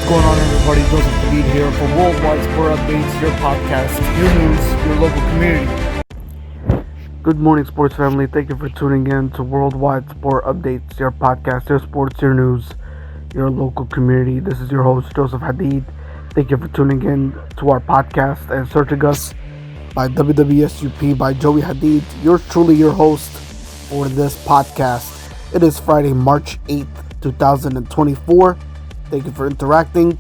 going on, everybody? Joseph Hadid here for Worldwide Sport Updates, your podcast, your news, your local community. Good morning, sports family. Thank you for tuning in to Worldwide Sport Updates, your podcast, your sports, your news, your local community. This is your host, Joseph Hadid. Thank you for tuning in to our podcast and searching us by WWSUP by Joey Hadid. Yours truly, your host for this podcast. It is Friday, March 8th, 2024. Thank you for interacting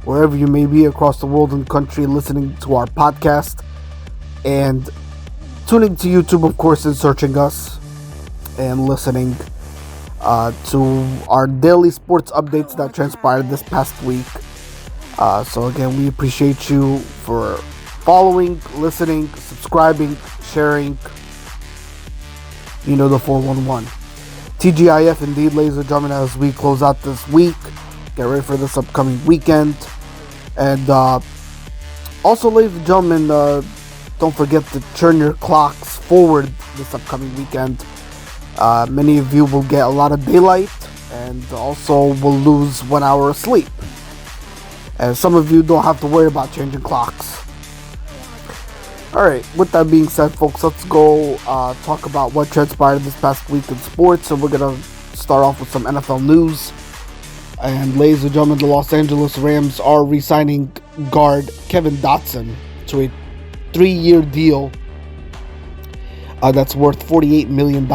wherever you may be across the world and country, listening to our podcast and tuning to YouTube, of course, and searching us and listening to our daily sports updates that transpired this past week. So again, we appreciate you for following, listening, subscribing, sharing. You know the 411. TGIF indeed, ladies and gentlemen, as we close out this week. Get ready for this upcoming weekend. And also, ladies and gentlemen, don't forget to turn your clocks forward this upcoming weekend. Many of you will get a lot of daylight and also will lose 1 hour of sleep. And some of you don't have to worry about changing clocks. Alright, with that being said, folks, let's go talk about what transpired this past week in sports. So we're going to start off with some NFL news. And ladies and gentlemen, the Los Angeles Rams are re-signing guard Kevin Dotson to a 3-year deal that's worth $48 million.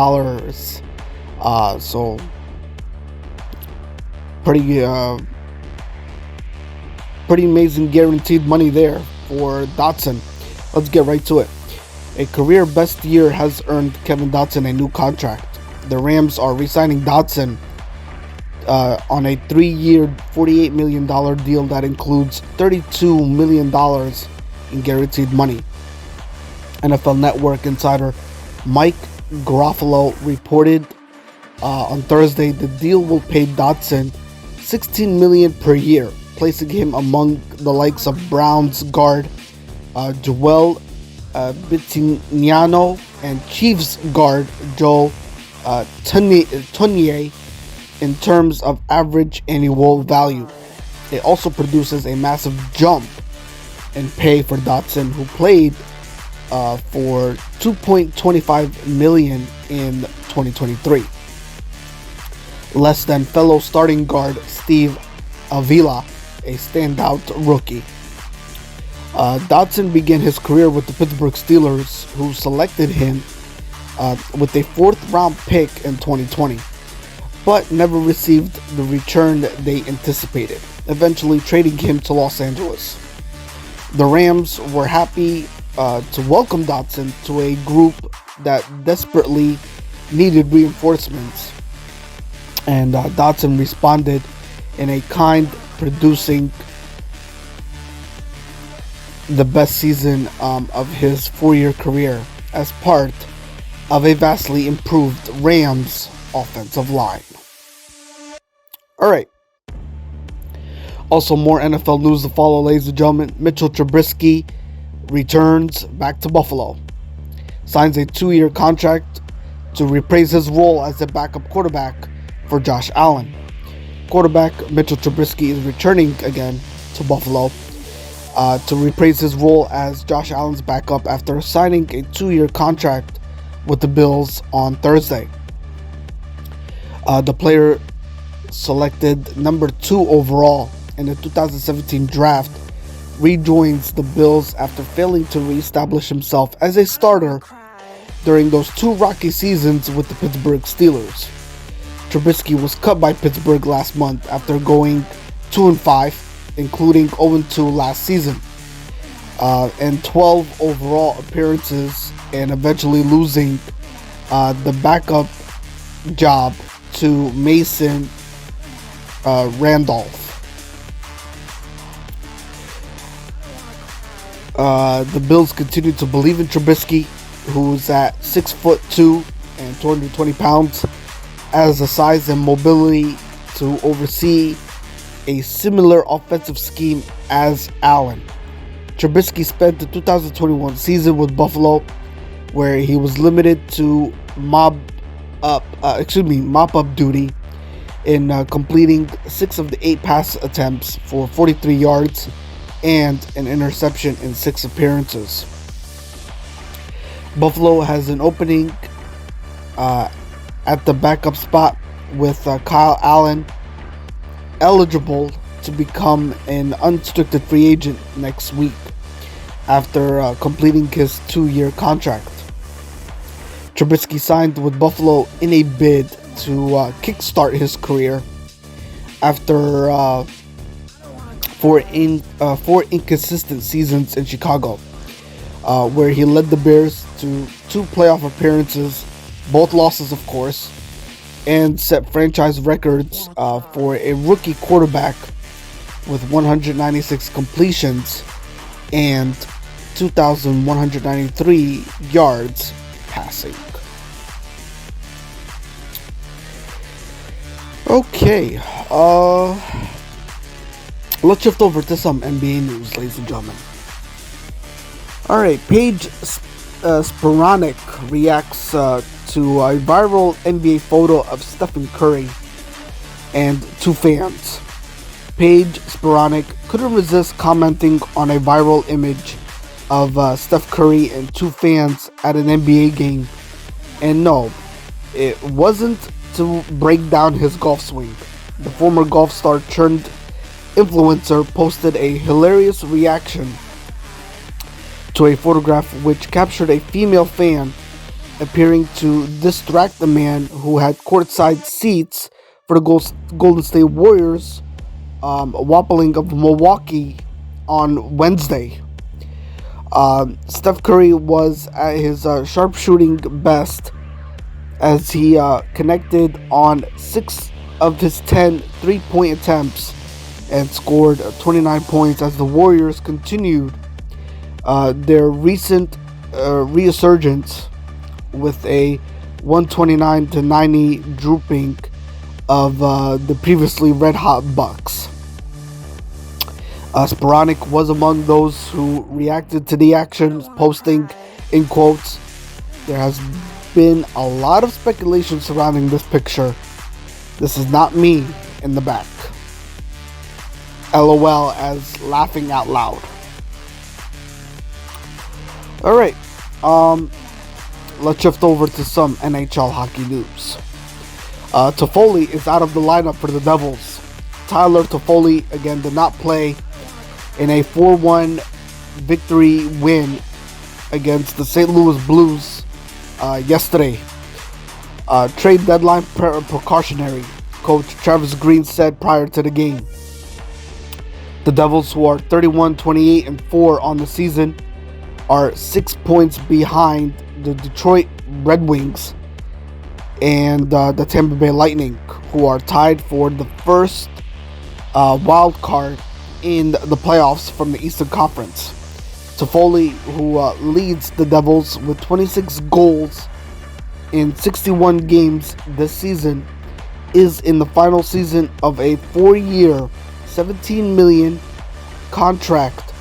So pretty amazing guaranteed money there for Dotson. Let's get right to it. A career best year has earned Kevin Dotson a new contract. The Rams are re-signing Dotson on a 3-year, $48 million deal that includes $32 million in guaranteed money. NFL Network insider Mike Garofalo reported on Thursday the deal will pay Dotson $16 million per year, placing him among the likes of Browns guard Joel Bitonio and Chiefs guard Joe Tunye in terms of average annual value. It also produces a massive jump in pay for Dotson, who played for $2.25 million in 2023. Less than fellow starting guard Steve Avila, a standout rookie. Dotson began his career with the Pittsburgh Steelers, who selected him with a 4th-round pick in 2020, but never received the return they anticipated, eventually trading him to Los Angeles. The Rams were happy to welcome Dotson to a group that desperately needed reinforcements, and Dotson responded in a kind, producing the best season of his 4-year career as part of a vastly improved Rams offensive line. Alright. Also, more NFL news to follow, ladies and gentlemen. Mitchell Trubisky returns back to Buffalo. Signs a 2-year contract to reprise his role as the backup quarterback for Josh Allen. Quarterback Mitchell Trubisky is returning again to Buffalo to reprise his role as Josh Allen's backup after signing a 2-year contract with the Bills on Thursday. The player, selected number 2 overall in the 2017 draft, rejoins the Bills after failing to reestablish himself as a starter during those 2 rocky seasons with the Pittsburgh Steelers. Trubisky was cut by Pittsburgh last month after going 2-5, including 0-2 last season, and 12 overall appearances, and eventually losing the backup job to Mason Randolph. The Bills continue to believe in Trubisky, who's at 6'2" and 220 pounds, has the size and mobility to oversee a similar offensive scheme as Allen. Trubisky spent the 2021 season with Buffalo, where he was limited to mop up duty in completing 6 of the 8 pass attempts for 43 yards and an interception in 6 appearances. Buffalo has an opening at the backup spot with Kyle Allen eligible to become an unrestricted free agent next week after completing his 2-year contract. Trubisky signed with Buffalo in a bid to kickstart his career after 4 inconsistent seasons in Chicago, where he led the Bears to 2 playoff appearances, both losses of course, and set franchise records for a rookie quarterback with 196 completions and 2,193 yards passing. Okay, let's shift over to some NBA news, ladies and gentlemen. Alright, Paige Spiranac reacts to a viral NBA photo of Steph Curry and 2 fans. Paige Spiranac couldn't resist commenting on a viral image of Steph Curry and 2 fans at an NBA game. And no, it wasn't to break down his golf swing. The former golf star turned influencer posted a hilarious reaction to a photograph which captured a female fan appearing to distract the man who had courtside seats for the Golden State Warriors wobbling of Milwaukee on Wednesday. Steph Curry was at his sharpshooting best as he connected on 6 of his 10 3-point attempts and scored 29 points as the Warriors continued their recent resurgence with a 129-90 drooping of the previously red-hot Bucks. Spiranac was among those who reacted to the action, posting in quotes, "There has been a lot of speculation surrounding this picture. This is not me in the back. LOL," as laughing out loud. Alright, let's shift over to some NHL hockey news. Toffoli is out of the lineup for the Devils. Tyler Toffoli again did not play in a 4-1 victory win against the St. Louis Blues yesterday. Trade deadline precautionary, Coach Travis Green said prior to the game. The Devils, who are 31-28-4 on the season, are 6 points behind the Detroit Red Wings and the Tampa Bay Lightning, who are tied for the first wild card in the playoffs from the Eastern Conference. Toffoli, who leads the Devils with 26 goals in 61 games this season, is in the final season of a 4-year, $17 million contract,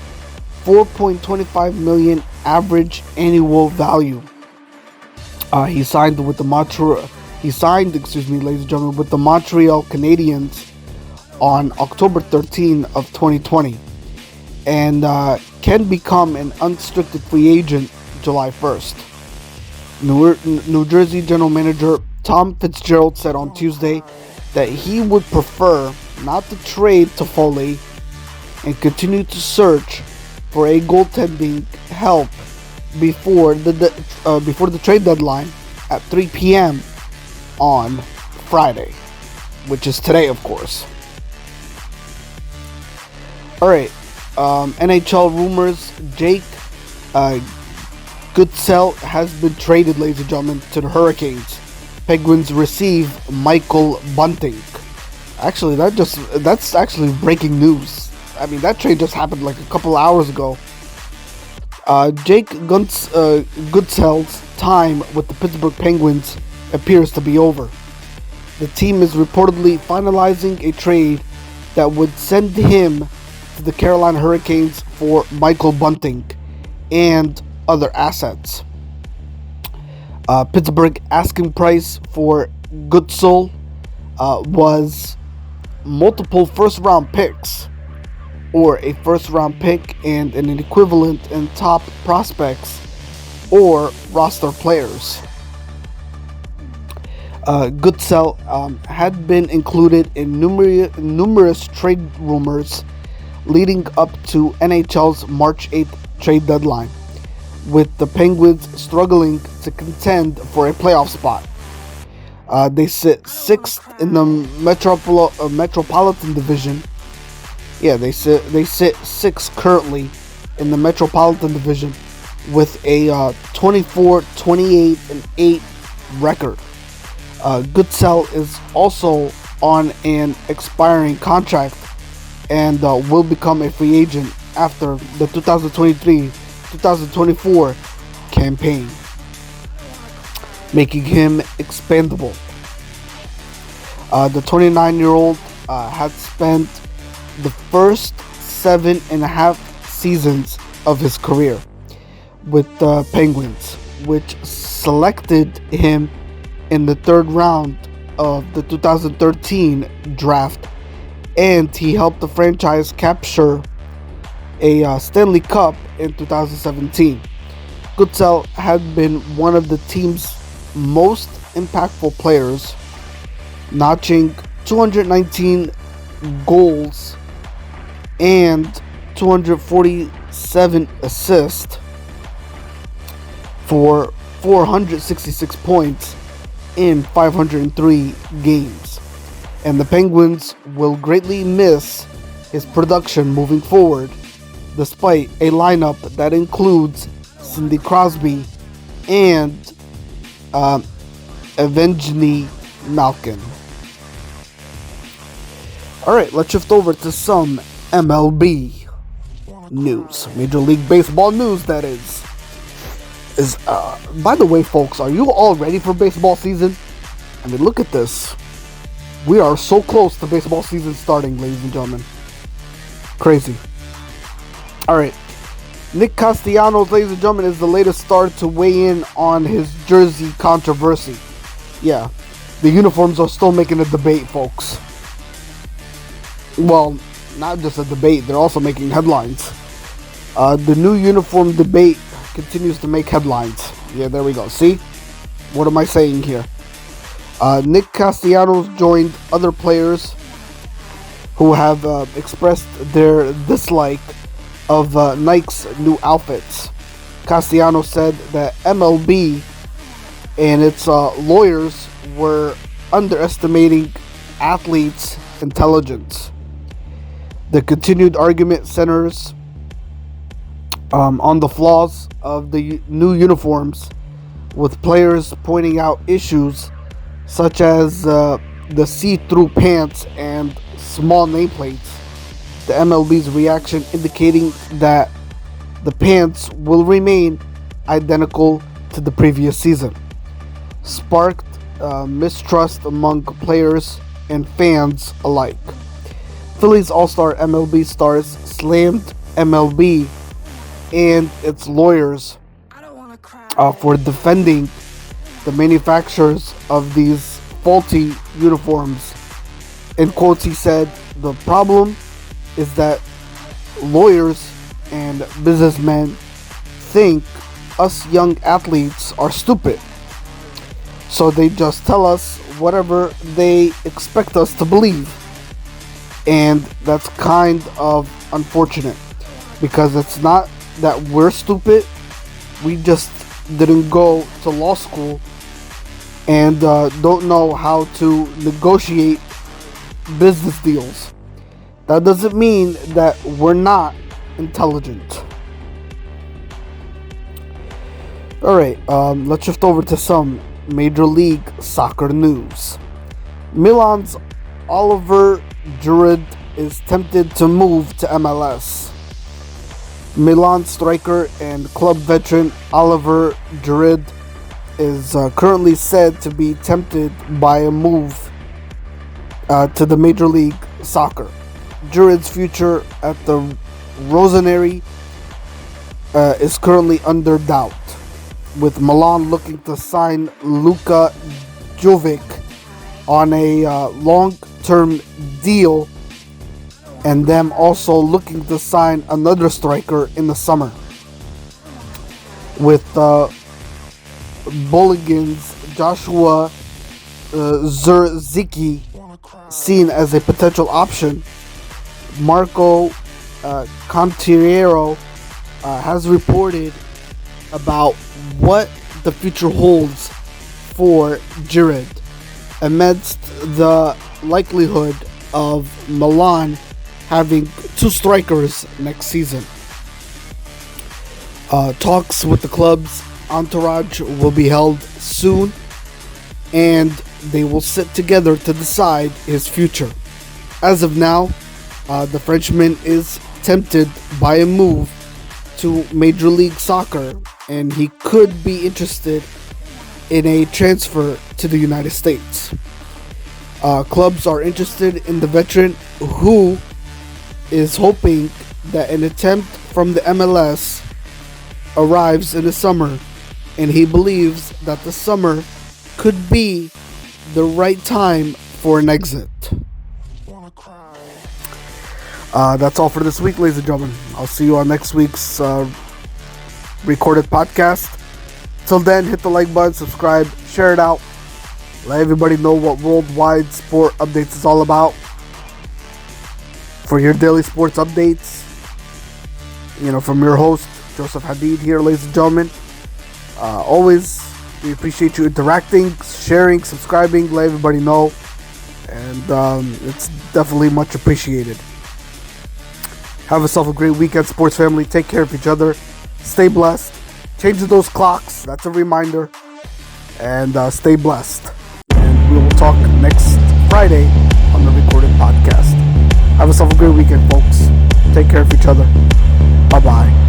$4.25 million average annual value. He signed, ladies and gentlemen, with the Montreal Canadiens on October 13 of 2020, and can become an unrestricted free agent July 1st. New Jersey General Manager Tom Fitzgerald said on Tuesday that he would prefer not to trade Toffoli and continue to search for a goaltending help before the trade deadline at 3 p.m. on Friday, which is today, of course. Alright, NHL rumors. Jake Guentzel has been traded, ladies and gentlemen, to the Hurricanes. Penguins receive Michael Bunting. Actually, that's actually breaking news. I mean, that trade just happened like a couple hours ago. Jake Guentzel's time with the Pittsburgh Penguins appears to be over. The team is reportedly finalizing a trade that would send him to the Carolina Hurricanes for Michael Bunting and other assets. Pittsburgh asking price for Guentzel was multiple first-round picks, or a first-round pick and an equivalent in top prospects or roster players. Guentzel had been included in numerous trade rumors leading up to NHL's March 8th trade deadline, with the Penguins struggling to contend for a playoff spot. They sit 6th in the Metropolitan Division. Yeah, they sit 6th currently in the Metropolitan Division with a 24, 28, and 8 record. Guentzel is also on an expiring contract and will become a free agent after the 2023-2024 campaign, making him expendable. The 29-year-old had spent the first 7.5 seasons of his career with the Penguins, which selected him in the 3rd round of the 2013 draft, and he helped the franchise capture a Stanley Cup in 2017. Guentzel had been one of the team's most impactful players, notching 219 goals and 247 assists for 466 points in 503 games, and the Penguins will greatly miss his production moving forward, despite a lineup that includes Sidney Crosby and Evgeny Malkin. Alright, let's shift over to some MLB news. Major League Baseball news, that is. By the way, folks, are you all ready for baseball season? I mean, look at this. We are so close to baseball season starting, ladies and gentlemen. Crazy. Alright. Nick Castellanos, ladies and gentlemen, is the latest star to weigh in on his jersey controversy. Yeah, the uniforms are still making a debate, folks. Well, not just a debate, they're also making headlines. The new uniform debate continues to make headlines. Yeah, there we go. See? What am I saying here? Nick Castellanos joined other players who have expressed their dislike of Nike's new outfits. Castellanos said that MLB and its lawyers were underestimating athletes' intelligence. The continued argument centers on the flaws of the new uniforms, with players pointing out issues such as the see-through pants and small nameplates. The MLB's reaction indicating that the pants will remain identical to the previous season sparked mistrust among players and fans alike. Phillies All-Star MLB stars slammed MLB and its lawyers for defending the manufacturers of these faulty uniforms. In quotes, he said, "The problem is that lawyers and businessmen think us young athletes are stupid, so they just tell us whatever they expect us to believe." And that's kind of unfortunate, because it's not that we're stupid, we just didn't go to law school and don't know how to negotiate business deals. That doesn't mean that we're not intelligent. Alright, let's shift over to some Major League Soccer news. Milan's Olivier Giroud is tempted to move to MLS. Milan striker and club veteran Olivier Giroud is currently said to be tempted by a move to the Major League Soccer. Giroud's future at the Rossoneri is currently under doubt, with Milan looking to sign Luka Jovic on a long-term deal, and them also looking to sign another striker in the summer, with Bulligan's Joshua Zerzycki seen as a potential option. Marco Contiero has reported about what the future holds for GIROUD amidst the likelihood of Milan having two strikers next season. Talks with the club's entourage will be held soon, and they will sit together to decide his future. As of now, the Frenchman is tempted by a move to Major League Soccer, and he could be interested in a transfer to the United States. Clubs are interested in the veteran, who is hoping that an attempt from the MLS arrives in the summer, and he believes that the summer could be the right time for an exit. That's all for this week, ladies and gentlemen. I'll see you on next week's recorded podcast. Till then, hit the like button, subscribe, share it out. Let everybody know what Worldwide Sport Updates is all about. For your daily sports updates, from your host, Joseph Hadid here, ladies and gentlemen. Always, we appreciate you interacting, sharing, subscribing, let everybody know. And it's definitely much appreciated. Have yourself a great weekend, sports family. Take care of each other. Stay blessed. Change those clocks. That's a reminder. And stay blessed. And we will talk next Friday on the Recorded Podcast. Have yourself a great weekend, folks. Take care of each other. Bye-bye.